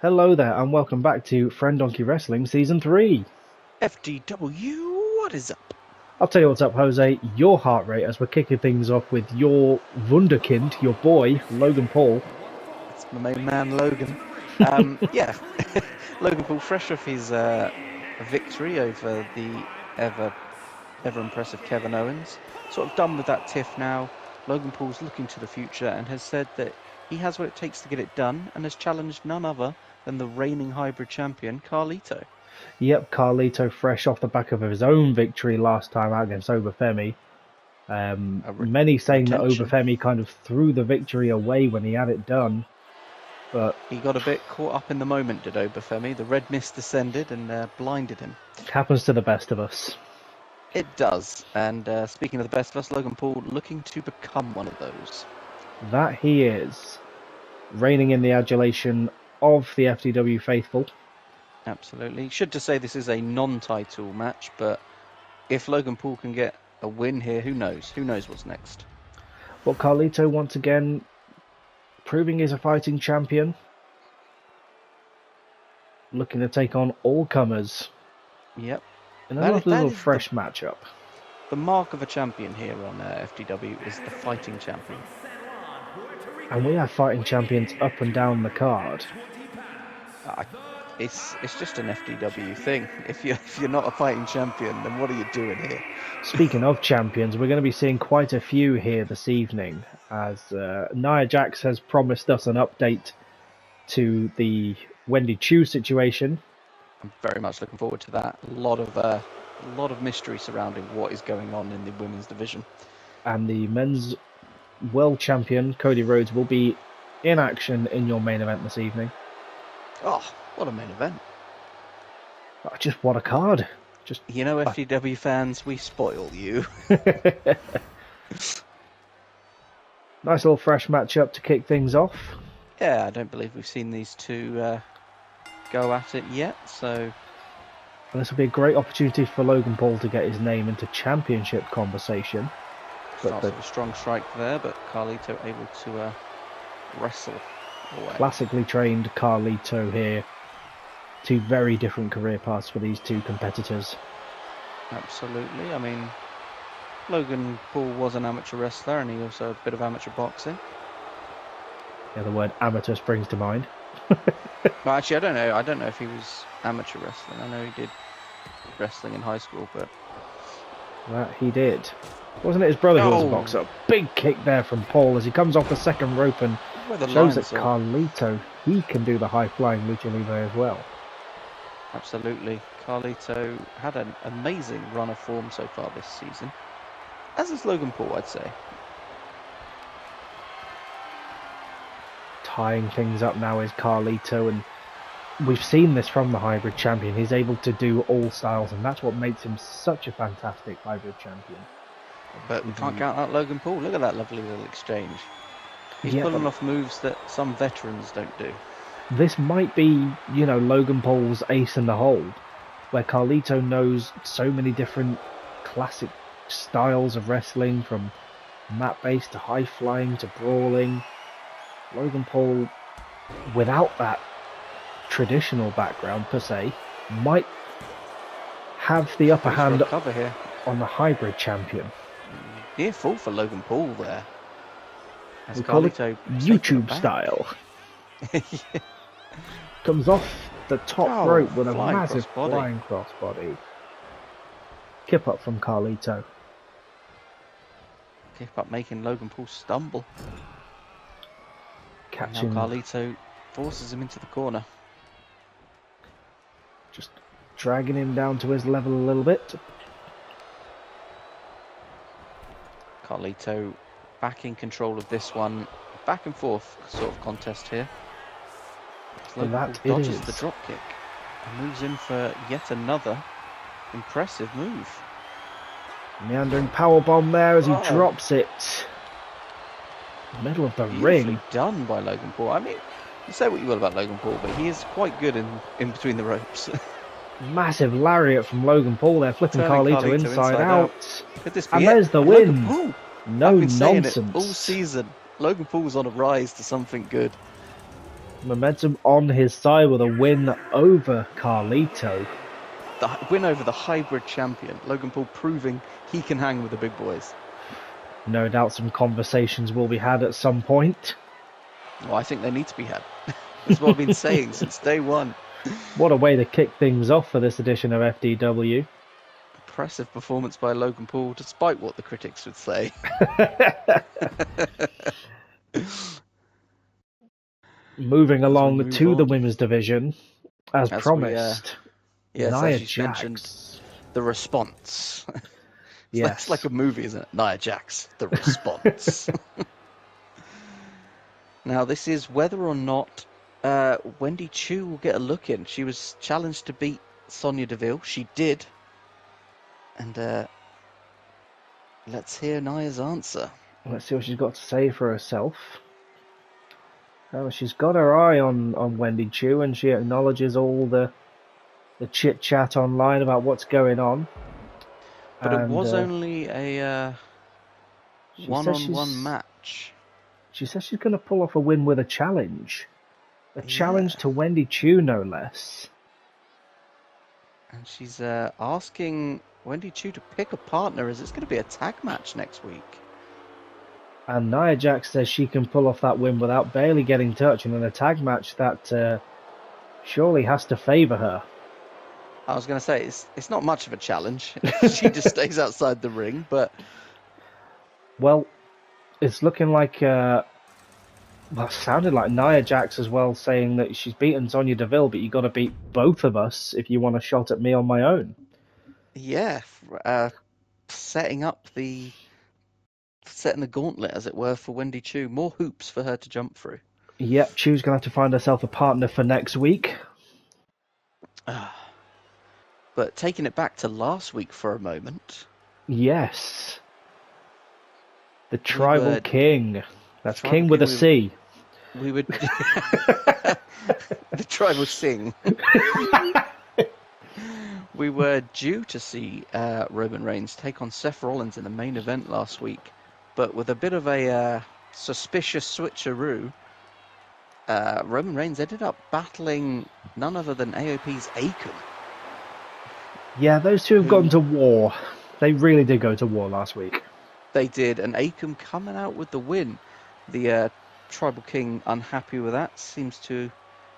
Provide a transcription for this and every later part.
Hello there, and welcome back to Friendonkey Wrestling Season 3. FDW, what is up? I'll tell you what's up, Jose, your heart rate as we're kicking things off with your wunderkind, your boy, Logan Paul. It's my main man, Logan. Yeah, Logan Paul, fresh off his victory over the ever impressive Kevin Owens. Sort of done with that tiff now. Logan Paul's looking to the future and has said that he has what it takes to get it done and has challenged none other than the reigning hybrid champion, Carlito. Yep, Carlito fresh off the back of his own victory last time out against Obafemi. Many saying that Obafemi kind of threw the victory away when he had it done. But he got a bit caught up in the moment, did Obafemi. The red mist descended and blinded him. It happens to the best of us. It does. And speaking of the best of us, Logan Paul looking to become one of those. That he is. Reigning in the adulation of the FDW faithful. Absolutely. Should just say this is a non-title match, but if Logan Paul can get a win here, who knows? Who knows what's next? Well, Carlito once again proving he's a fighting champion. Looking to take on all comers. Yep. In a little fresh matchup. The mark of a champion here on FDW is the fighting champion. And we have fighting champions up and down the card. It's just an FDW thing. If you're not a fighting champion, then what are you doing here? Speaking of champions, we're going to be seeing quite a few here this evening, as Nia Jax has promised us an update to the Wendy Chu situation. I'm very much looking forward to that. A lot of mystery surrounding what is going on in the women's division. And the men's world champion Cody Rhodes will be in action in your main event this evening. Oh, what a main event. Just what a card. Just FDW fans, we spoil you. Nice little fresh matchup to kick things off. Yeah, I don't believe we've seen these two go at it yet, so... And this will be a great opportunity for Logan Paul to get his name into championship conversation. Starts with a strong strike there, but Carlito able to wrestle away. Classically trained Carlito here. Two very different career paths for these two competitors. Absolutely. I mean, Logan Paul was an amateur wrestler, and he also had a bit of amateur boxing. Yeah, the word amateur springs to mind. Well, actually, I don't know if he was amateur wrestling. I know he did wrestling in high school, but... That he did. Wasn't it his brother who was a boxer? Big kick there from Paul as he comes off the second rope and shows that Carlito, he can do the high-flying lucha libre as well. Absolutely. Carlito had an amazing run of form so far this season. As is Logan Paul, I'd say. Tying things up now is Carlito, and we've seen this from the hybrid champion. He's able to do all styles, and that's what makes him such a fantastic hybrid champion. But we can't count out Logan Paul. Look at that lovely little exchange. He's pulling off moves that some veterans don't do. This might be, Logan Paul's ace in the hole, where Carlito knows so many different classic styles of wrestling, from mat-based to high-flying to brawling. Logan Paul, without that traditional background per se, might have the upper hand here on the hybrid champion. Near full for Logan Paul there. We call it YouTube style. Yeah. Comes off the top rope with a massive flying crossbody. Kip up from Carlito. Kip up making Logan Paul stumble. Catching. Now Carlito forces him into the corner. Just dragging him down to his level a little bit. Carlito back in control of this one. Back and forth sort of contest here. Logan Paul dodges the drop kick and moves in for yet another impressive move. Meandering powerbomb there as he drops it. Middle of the ring. Done by Logan Paul. I mean, you say what you will about Logan Paul, but he is quite good in between the ropes. Massive lariat from Logan Paul there, flipping Carlito inside out. Could this be and there's the win. No I've been saying nonsense. it all season. Logan Paul's on a rise to something good. Momentum on his side with a win over Carlito. The win over the hybrid champion. Logan Paul proving he can hang with the big boys. No doubt some conversations will be had at some point. Well, I think they need to be had. That's what I've been saying since day one. What a way to kick things off for this edition of FDW. Impressive performance by Logan Paul, despite what the critics would say. Moving along to the women's division, as promised. Yes, Nia as you mentioned, Jax. The Response. Yes. That's like a movie, isn't it? Nia Jax, The Response. Now, this is whether or not Wendy Chu will get a look in. She was challenged to beat Sonya Deville. She did. And let's hear Nia's answer. Let's see what she's got to say for herself. She's got her eye on Wendy Chu, and she acknowledges all the chit-chat online about what's going on. But it was only a one-on-one match. She says she's going to pull off a win with a challenge. A challenge to Wendy Chu, no less. And she's asking Wendy Chu to pick a partner, as it's going to be a tag match next week. And Nia Jax says she can pull off that win without Bayley getting touched, and in a tag match that surely has to favour her. I was going to say, it's not much of a challenge. She just stays outside the ring, but... Well, it's looking like... well, it sounded like Nia Jax as well, saying that she's beaten Sonya Deville, but you got to beat both of us if you want a shot at me on my own. Yeah, setting the gauntlet, as it were, for Wendy Chu. More hoops for her to jump through. Yep, Chu's going to have to find herself a partner for next week. But taking it back to last week for a moment. Yes. The Tribal King. That's King with a C. We would... The Tribal Sing. We were due to see Roman Reigns take on Seth Rollins in the main event last week, but with a bit of a suspicious switcheroo, Roman Reigns ended up battling none other than AOP's Akam. Yeah, those two have gone to war. They really did go to war last week. They did, and Akam coming out with the win. The Tribal King, unhappy with that, seems to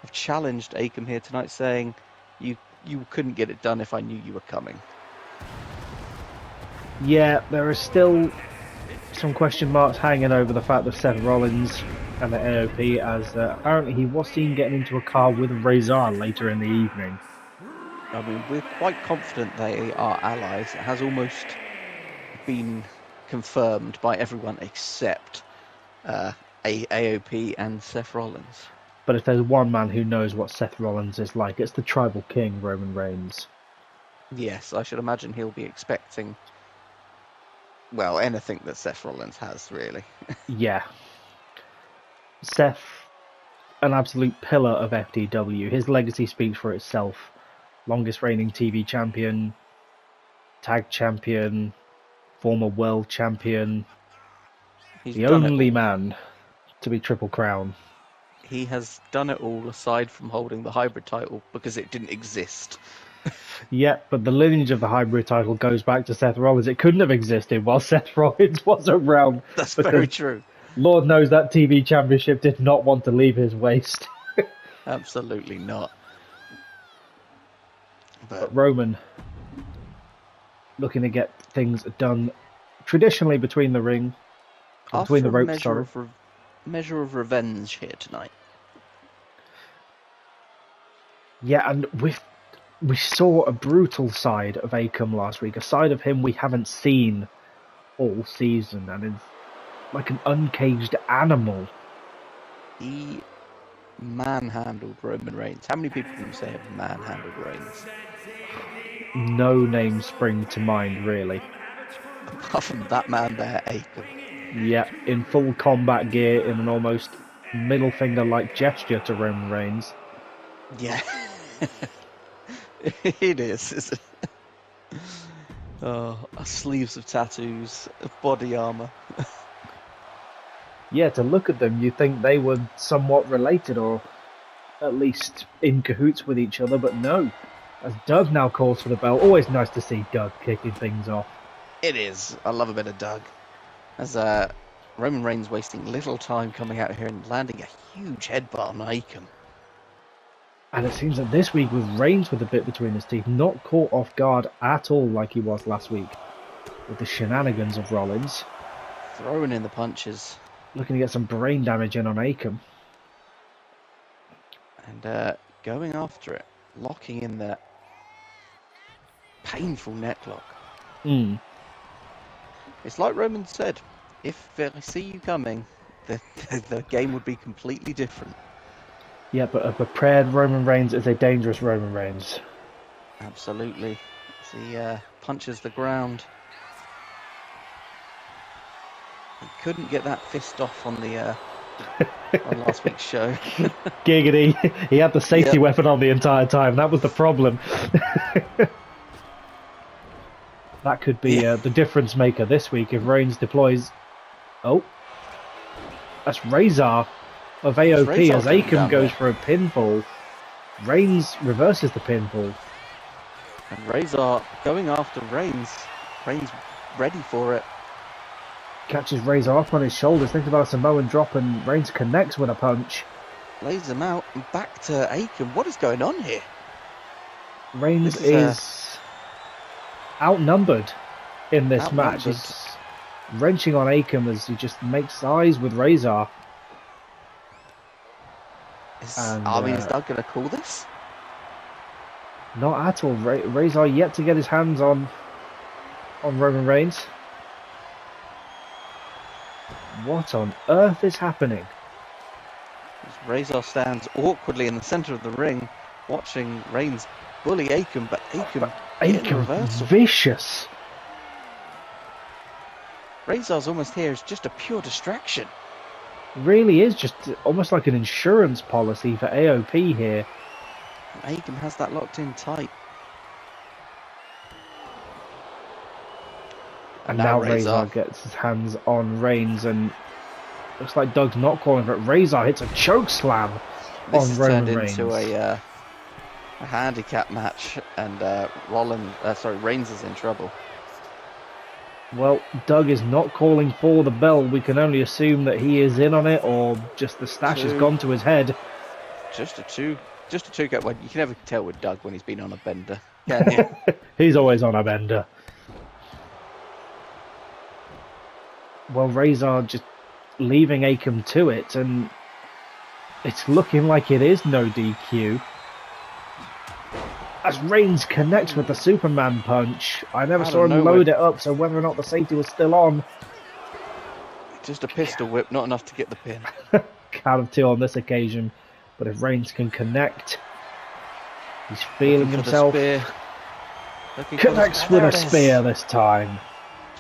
have challenged Akam here tonight, saying, you couldn't get it done if I knew you were coming. Yeah, there are still some question marks hanging over the fact of Seth Rollins and the AOP, as apparently he was seen getting into a car with Razor later in the evening. I mean, we're quite confident they are allies. It has almost been confirmed by everyone except AOP and Seth Rollins. But if there's one man who knows what Seth Rollins is like, it's the Tribal King, Roman Reigns. Yes, I should imagine he'll be expecting, well, anything that Seth Rollins has, really. Yeah. Seth, an absolute pillar of FDW. His legacy speaks for itself. Longest reigning TV champion, tag champion, former world champion. He's the only man to be Triple Crown. He has done it all aside from holding the hybrid title because it didn't exist. Yeah, but the lineage of the hybrid title goes back to Seth Rollins. It couldn't have existed while Seth Rollins was around. That's very true. Lord knows that TV championship did not want to leave his waist. Absolutely not. But Roman, looking to get things done traditionally between the ring, between the ropes. Measure of revenge here tonight. Yeah, and we saw a brutal side of Akam last week, a side of him we haven't seen all season, and is like an uncaged animal. He manhandled Roman Reigns. How many people can you say have manhandled Reigns? No names spring to mind, really. Apart from that man there, Akam. Yeah, in full combat gear, in an almost middle finger-like gesture to Roman Reigns. Yeah. It is, isn't it? Oh, sleeves of tattoos, body armor. Yeah, to look at them, you think they were somewhat related, or at least in cahoots with each other, but no. As Doug now calls for the bell. Always nice to see Doug kicking things off. It is. I love a bit of Doug. As Roman Reigns wasting little time coming out here and landing a huge headbutt on Akam. And it seems that this week with Reigns with a bit between his teeth, not caught off guard at all like he was last week with the shenanigans of Rollins. Throwing in the punches. Looking to get some brain damage in on Akam. And going after it. Locking in that painful necklock. It's like Roman said, if I see you coming, the game would be completely different. Yeah, but a prepared Roman Reigns is a dangerous Roman Reigns. Absolutely. As he punches the ground. He couldn't get that fist off on the on last week's show. Giggity. He had the safety weapon on the entire time. That was the problem. That could be the difference maker this week if Reigns deploys... Oh. That's Razor of AOP as Akam goes for a pinfall. Reigns reverses the pinfall. And Razor going after Reigns. Reigns ready for it. Catches Razor off on his shoulders, thinks about a Samoan drop, and Reigns connects with a punch. Lays him out and back to Akam. What is going on here? Reigns is outnumbered in this match. He's wrenching on Akam as he just makes eyes with Razor. Is Doug going to call this? Not at all. Razor yet to get his hands on Roman Reigns. What on earth is happening? As Razor stands awkwardly in the centre of the ring, watching Reigns bully Akam, but Akam vicious. Razor's almost here is just a pure distraction. Really is just almost like an insurance policy for AOP here. Akam has that locked in tight. And now Razor gets his hands on Reigns, and looks like Doug's not calling for it. Razor hits a choke slam on Roman Reigns. This turned into a handicap match, and Reigns is in trouble. Well, Doug is not calling for the bell. We can only assume that he is in on it, or just the stash has gone to his head. Just a two count. You can never tell with Doug when he's been on a bender, can you? He's always on a bender. Well, Razor just leaving Akam to it, and it's looking like it is no DQ. As Reigns connects with the Superman punch, I never saw him load it up, so whether or not the safety was still on. Just a pistol whip, not enough to get the pin. Count of two on this occasion, but if Reigns can connect, he's feeling himself. Connects with a spear this time.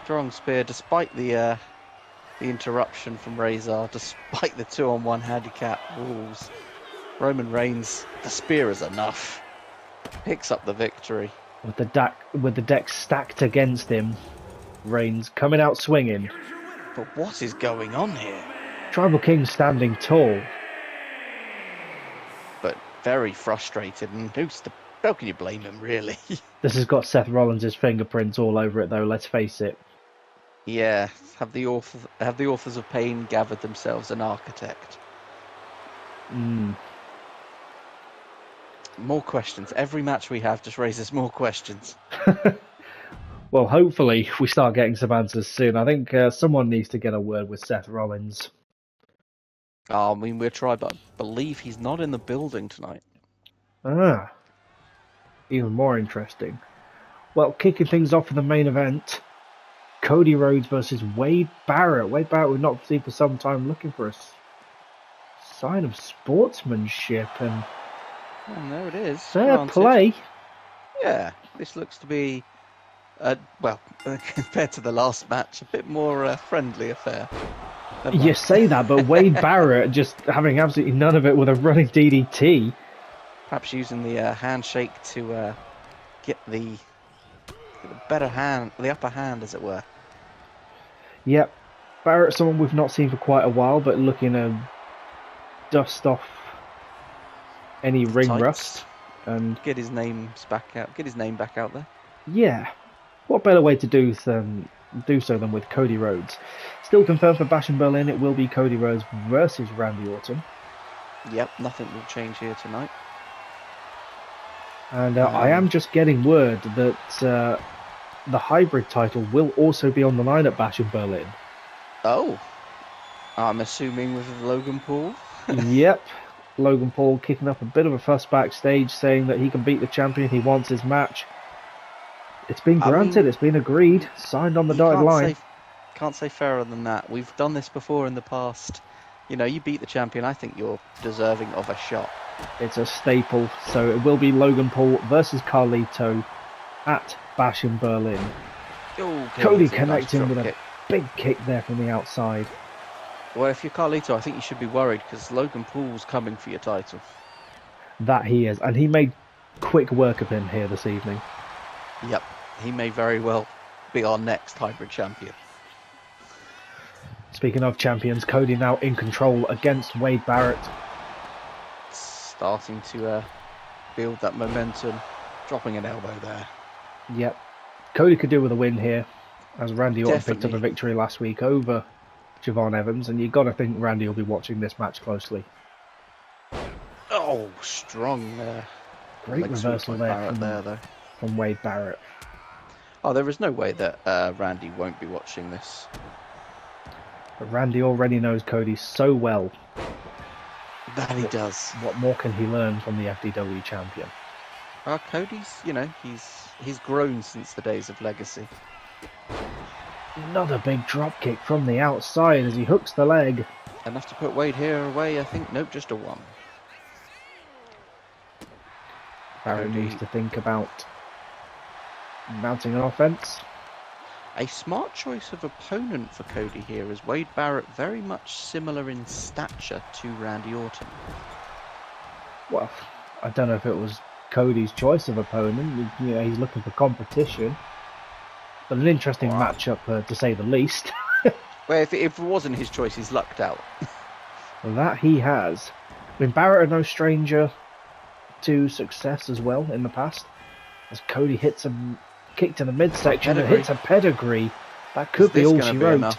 Strong spear, despite the interruption from Razor, despite the 2-on-1 handicap rules. Roman Reigns, the spear is enough. Picks up the victory. With the deck stacked against him, Reigns coming out swinging. But what is going on here? Tribal King standing tall. But very frustrated, and how can you blame him, really? This has got Seth Rollins' fingerprints all over it, though, let's face it. Yeah, have the authors of pain gathered themselves an architect? More questions. Every match we have just raises more questions. Well, hopefully we start getting some answers soon. I think someone needs to get a word with Seth Rollins. I mean, we'll try, but I believe he's not in the building tonight. Ah, even more interesting. Well, kicking things off in the main event, Cody Rhodes versus Wade Barrett. Wade Barrett we've not seen for some time, looking for a sign of sportsmanship, and there it is. Fair play. Yeah, this looks to be, compared to the last match, a bit more friendly affair. You say that, but Wade Barrett just having absolutely none of it with a running DDT. Perhaps using the handshake to get the upper hand, as it were. Yep, Barrett, someone we've not seen for quite a while, but looking to dust off any ring tights. rust, and Get his name back out. Get his name back out there. yeah, what better way to do so than with Cody Rhodes? Still confirmed for Bash in Berlin. It will be Cody Rhodes versus Randy Orton. Yep, nothing will change here tonight. And I am just getting word that the hybrid title will also be on the line at Bash in Berlin. Oh, I'm assuming with Logan Paul. Yep, Logan Paul kicking up a bit of a fuss backstage, saying that he can beat the champion. He wants his match. It's been granted. It's been agreed. Signed on the dotted line. Can't say fairer than that. We've done this before in the past. You know, you beat the champion. I think you're deserving of a shot. It's a staple. So it will be Logan Paul versus Carlito at Bash in Berlin. Oh, Cody connecting with a big kick there from the outside. Well, if you're Carlito, I think you should be worried because Logan Paul's coming for your title. That he is. And he made quick work of him here this evening. Yep. He may very well be our next hybrid champion. Speaking of champions, Cody now in control against Wade Barrett. Starting to build that momentum. Dropping an elbow there. Yep. Cody could do with a win here, as Randy Orton picked up a victory last week over Javon Evans, and you've got to think Randy will be watching this match closely. Oh, strong great reversal there from Wade Barrett. Oh, there is no way that Randy won't be watching this. But Randy already knows Cody so well. That he does. What more can he learn from the FDW champion? Cody's, you know, he's grown since the days of Legacy. Another big drop kick from the outside as he hooks the leg. Enough to put Wade here away, I think. Nope, just a one. Barrett needs to think about mounting an offense. A smart choice of opponent for Cody here, as Wade Barrett very much similar in stature to Randy Orton. Well, I don't know if it was Cody's choice of opponent. You know, he's looking for competition, but an interesting matchup to say the least. Well, if it wasn't his choice, he's lucked out. That he has. I mean, Barrett are no stranger to success as well in the past, as Cody hits a kick to the midsection and hits a pedigree. That could be all she wrote. There's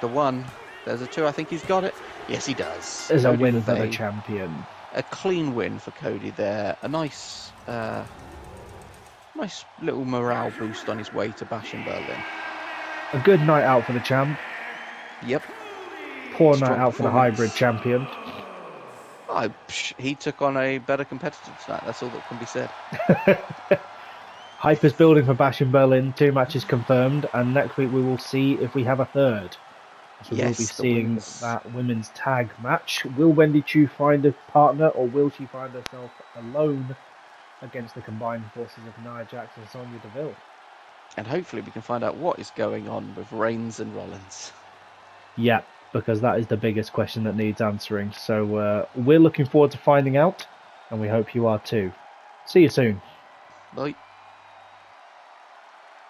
the one. There's a two. I think he's got it. Yes, he does. There's a win for the champion. A clean win for Cody there. A nice little morale boost on his way to Bash in Berlin. A good night out for the champ. Yep. Poor night out for the hybrid champion. He took on a better competitor tonight. That's all that can be said. Hype is building for Bash in Berlin. 2 matches confirmed, and next week we will see if we have a third. So we'll be seeing that women's tag match. Will Wendy Chu find a partner, or will she find herself alone against the combined forces of Nia Jax and Sonya Deville? And hopefully we can find out what is going on with Reigns and Rollins. Yeah, because that is the biggest question that needs answering. So we're looking forward to finding out, and we hope you are too. See you soon. Bye.